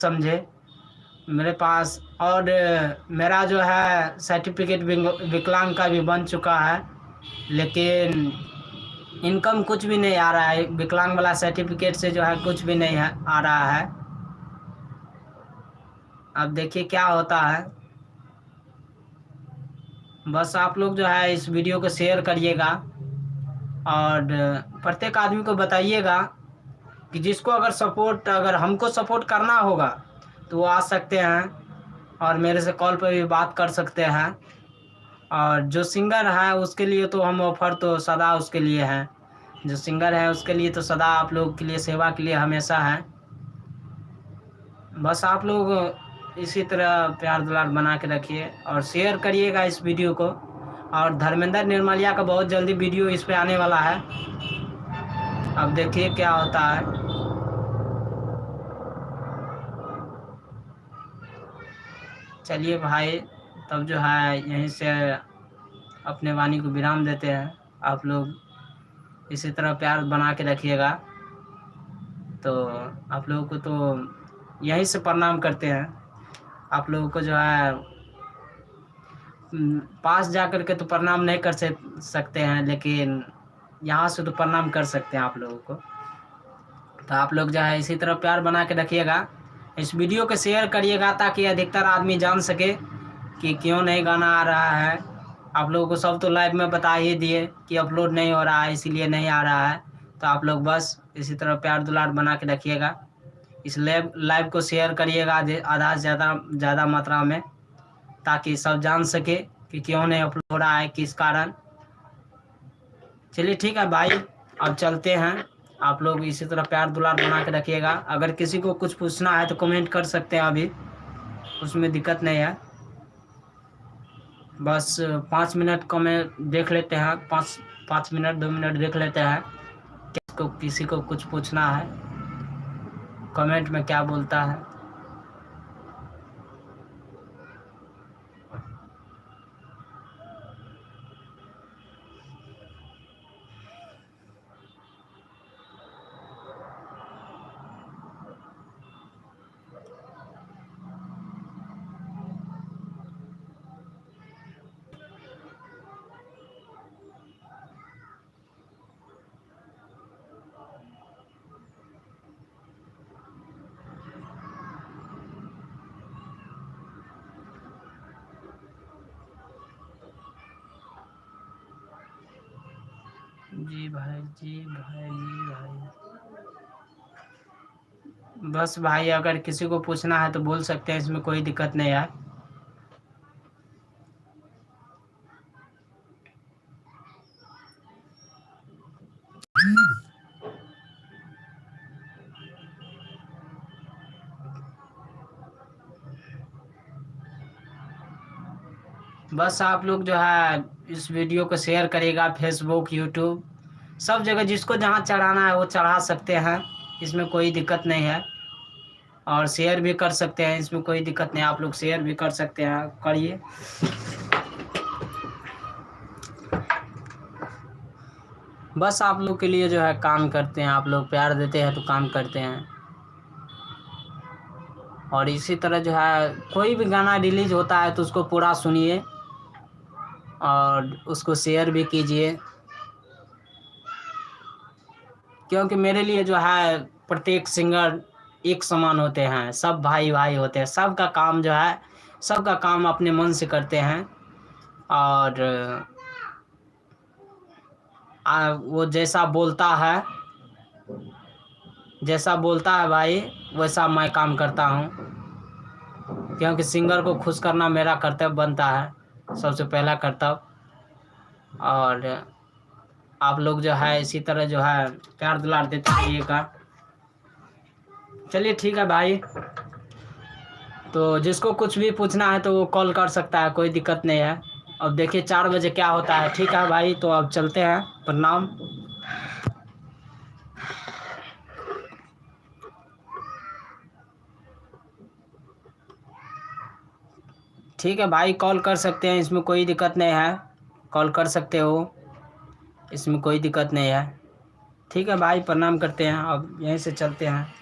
समझे मेरे पास। और मेरा जो है सर्टिफिकेट विकलांग का भी बन चुका है, लेकिन इनकम कुछ भी नहीं आ रहा है। विकलांग वाला सर्टिफिकेट से जो है कुछ भी नहीं है आ रहा है। अब देखिए क्या होता है। बस आप लोग जो है इस वीडियो को शेयर करिएगा और प्रत्येक आदमी को बताइएगा कि जिसको अगर हमको सपोर्ट करना होगा तो वो आ सकते हैं और मेरे से कॉल पर भी बात कर सकते हैं। और जो सिंगर है उसके लिए तो हम ऑफर तो सदा उसके लिए हैं। जो सिंगर है उसके लिए तो सदा आप लोग के लिए सेवा के लिए हमेशा है। बस आप लोग इसी तरह प्यार दुलार बना के रखिए और शेयर करिएगा इस वीडियो को। और धर्मेंद्र निर्मलिया का बहुत जल्दी वीडियो इस पे आने वाला है। अब देखिए क्या होता है। चलिए भाई, तब जो है यहीं से अपने वाणी को विराम देते हैं। आप लोग इसी तरह प्यार बना के रखिएगा। तो आप लोगों को तो यहीं से प्रणाम करते हैं। आप लोगों को जो है पास जा कर के तो प्रणाम नहीं कर सकते हैं, लेकिन यहाँ से तो प्रणाम कर सकते हैं आप लोगों को। तो आप लोग जो है इसी तरह प्यार बना के रखिएगा। इस वीडियो को शेयर करिएगा ताकि अधिकतर आदमी जान सके कि क्यों नहीं गाना आ रहा है। आप लोगों को सब तो लाइव में बता ही दिए कि अपलोड नहीं हो रहा है, इसीलिए नहीं आ रहा है। तो आप लोग बस इसी तरह प्यार दुलार बना के रखिएगा। इस लाइव को शेयर करिएगा आधा से ज़्यादा मात्रा में, ताकि सब जान सके कि क्यों नहीं अपलोड हो रहा है, किस कारण। चलिए ठीक है भाई, अब चलते हैं। आप लोग इसी तरह प्यार दुलार बना के रखिएगा। अगर किसी को कुछ पूछना है तो कमेंट कर सकते हैं, अभी उसमें दिक्कत नहीं है। बस 5 मिनट को मैं देख लेते हैं, 5 मिनट 2 मिनट देख लेते हैं किसी को कुछ पूछना है कमेंट में क्या बोलता है। जी भाई, जी भाई, जी भाई। बस भाई, अगर किसी को पूछना है तो बोल सकते हैं, इसमें कोई दिक्कत नहीं है। बस आप लोग जो है इस वीडियो को शेयर करेगा, फेसबुक, यूट्यूब, सब जगह जिसको जहाँ चढ़ाना है वो चढ़ा सकते हैं, इसमें कोई दिक्कत नहीं है। और शेयर भी कर सकते हैं, इसमें कोई दिक्कत नहीं, आप लोग शेयर भी कर सकते हैं, करिए। बस आप लोग के लिए जो है काम करते हैं, आप लोग प्यार देते हैं तो काम करते हैं। और इसी तरह जो है कोई भी गाना रिलीज होता है तो उसको पूरा सुनिए और उसको शेयर भी कीजिए, क्योंकि मेरे लिए जो है प्रत्येक सिंगर एक समान होते हैं, सब भाई भाई होते हैं। सबका काम जो है, सबका काम अपने मन से करते हैं। और वो जैसा बोलता है भाई, वैसा मैं काम करता हूँ, क्योंकि सिंगर को खुश करना मेरा कर्तव्य बनता है, सबसे पहला कर्तव्य। और आप लोग जो है इसी तरह जो है प्यार दुलार देते रहिएगा। चलिए ठीक है भाई, तो जिसको कुछ भी पूछना है तो वो कॉल कर सकता है, कोई दिक्कत नहीं है। अब देखिए 4 बजे क्या होता है। ठीक है भाई, तो अब चलते हैं, प्रणाम। ठीक है भाई, कॉल कर सकते हैं, इसमें कोई दिक्कत नहीं है, कॉल कर सकते हो, इसमें कोई दिक्कत नहीं है। ठीक है भाई, प्रणाम करते हैं, अब यहीं से चलते हैं।